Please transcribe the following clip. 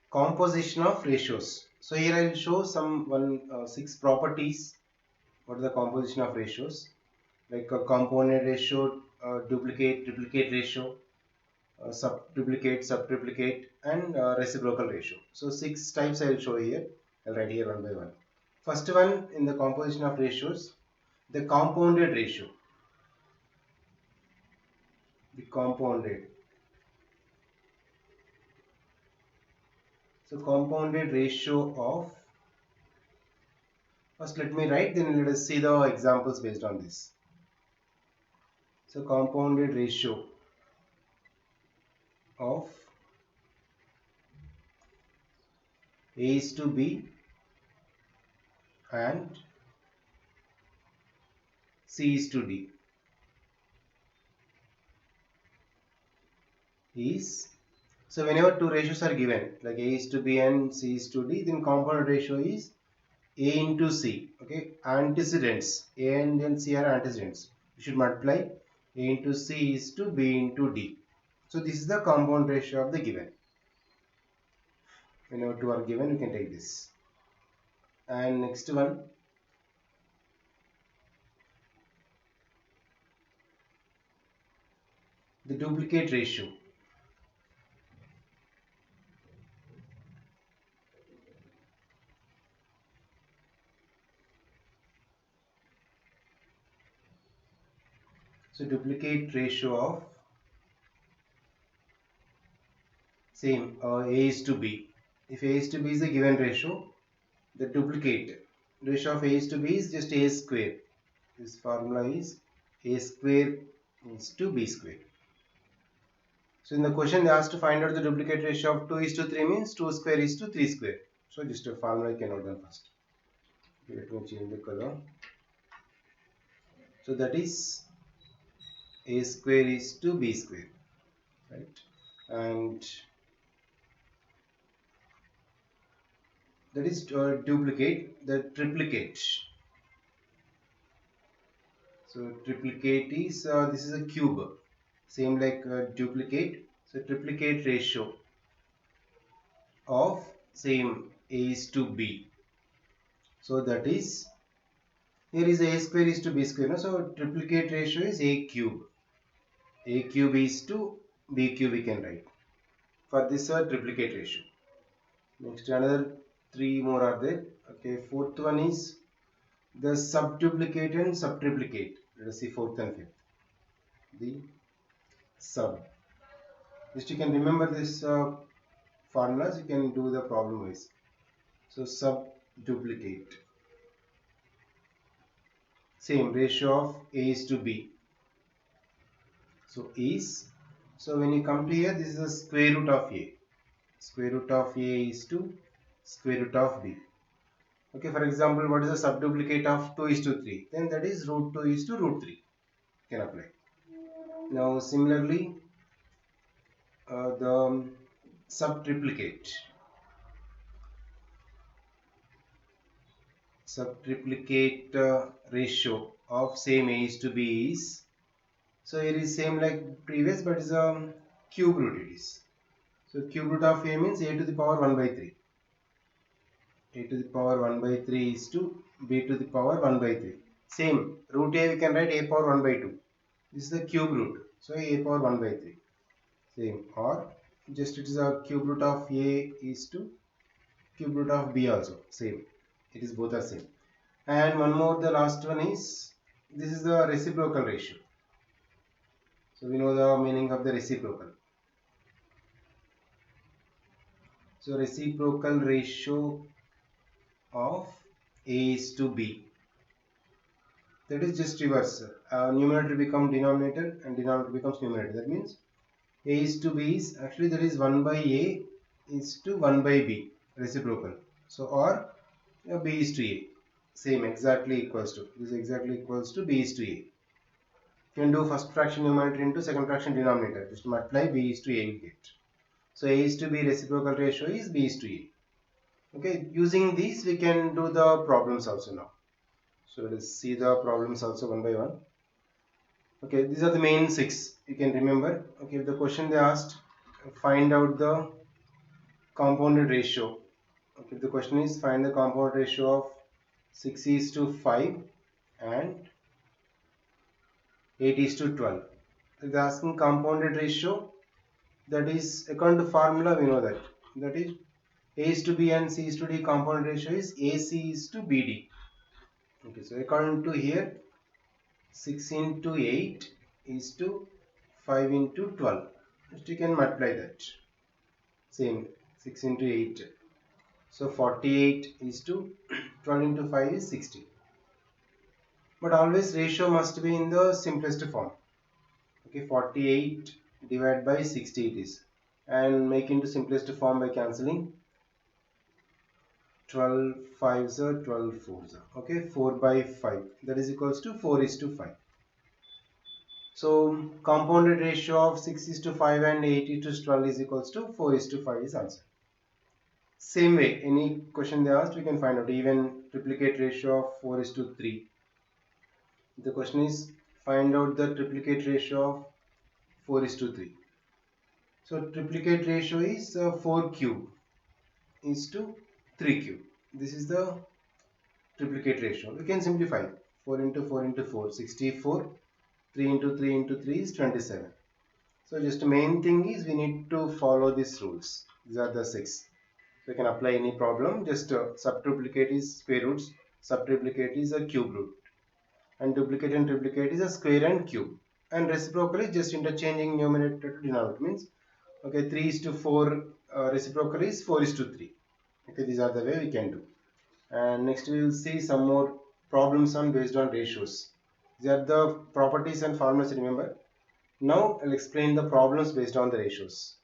composition of ratios. So here I will show six properties. What is the composition of ratios? Like a component ratio, duplicate ratio, subtriplicate, and reciprocal ratio. So six types I will show here. I'll write here one by one. First one in the composition of ratios, the compounded ratio. The compounded. So compounded ratio of. First, let me write. Then let us see the examples based on this. So compounded ratio of A is to B and C is to D is, so whenever two ratios are given like A is to B and C is to D, then compound ratio is A into C. Okay, antecedents A and then C are antecedents. You should multiply A into C is to B into D. So this is the compound ratio of the given. Whenever two are given, you can take this. And next one, the duplicate ratio. So duplicate ratio of same A is to B. If A is to B is the given ratio, the duplicate ratio of A is to B is just A square. This formula is A square is to B square. So in the question they asked to find out the duplicate ratio of 2 is to 3 means 2 square is to 3 square. So just a formula you can note down first. Okay, let me change the color. So that is A square is to B square, right? And that is duplicate, the triplicate. So triplicate is this is a cube, same like duplicate. So triplicate ratio of same A is to B. So that is, here is A square is to B square. No? So triplicate ratio is A cube. A cube is to B cube we can write. For this triplicate ratio. Next another three more are there. Okay, fourth one is the subduplicate and subtriplicate. Let us see fourth and fifth. The sub. Just you can remember this formulas, you can do the problem wise. So subduplicate. Same ratio of A is to B. So is, so when you come to here, this is the square root of A. Square root of A is to square root of B. Okay, for example, what is the subduplicate of 2 is to 3? Then that is root 2 is to root 3. Can apply. Now similarly, the subtriplicate. Subtriplicate ratio of same A is to B is, so it is same like previous but is a cube root it is. So cube root of A means A to the power 1 by 3. A to the power 1 by 3 is to B to the power 1 by 3. Same root A we can write A power 1 by 2. This is the cube root. So A power 1 by 3. Same, or just it is a cube root of A is to cube root of B also. Same. It is both are same. And one more, the last one is, this is the reciprocal ratio. So we know the meaning of the reciprocal. So reciprocal ratio of A is to B. That is just reverse. Numerator become denominator and denominator becomes numerator. That means A is to B is actually that is 1 by A is to 1 by B. Reciprocal. So or B is to A. Same, exactly equals to. This exactly equals to B is to A. You can do first fraction numerator into second fraction denominator. Just multiply B is to A you get. So A is to B reciprocal ratio is B is to A. Okay, using these we can do the problems also now. So let us see the problems also one by one. Okay, these are the main six you can remember. Okay, the question they asked, find out the compounded ratio. Okay, the question is find the compound ratio of 6 is to 5 and 8 is to 12. If they are asking compounded ratio, that is according to formula we know that is A is to B and C is to D. Compound ratio is AC is to BD. Okay, so according to here 6 into 8 is to 5 into 12. Just you can multiply that. Same 6 into 8. So 48 is to 12 into 5 is 60. But always ratio must be in the simplest form. Okay, 48 divided by 60 it is. And make into simplest form by cancelling. 12 5s are 12 4s are. Okay, 4 by 5. That is equals to 4 is to 5. So compounded ratio of 6 is to 5 and 8 is to 12 is equals to 4 is to 5 is answer. Same way, any question they asked, we can find out even triplicate ratio of 4 is to 3. The question is find out the triplicate ratio of 4 is to 3. So triplicate ratio is 4 cube is to 3 cube. This is the triplicate ratio. We can simplify 4 into 4 into 4 64, 3 into 3 into 3 is 27. So just the main thing is we need to follow these rules. These are the 6. So you can apply any problem. Just subtriplicate is square roots, subtriplicate is a cube root, and duplicate and triplicate is a square and cube, and reciprocal is just interchanging numerator to denominator. Means okay, 3 is to 4 reciprocal is 4 is to 3. Okay, these are the way we can do. And next we will see some more problems on based on ratios. These are the properties and formulas, remember. Now I'll explain the problems based on the ratios.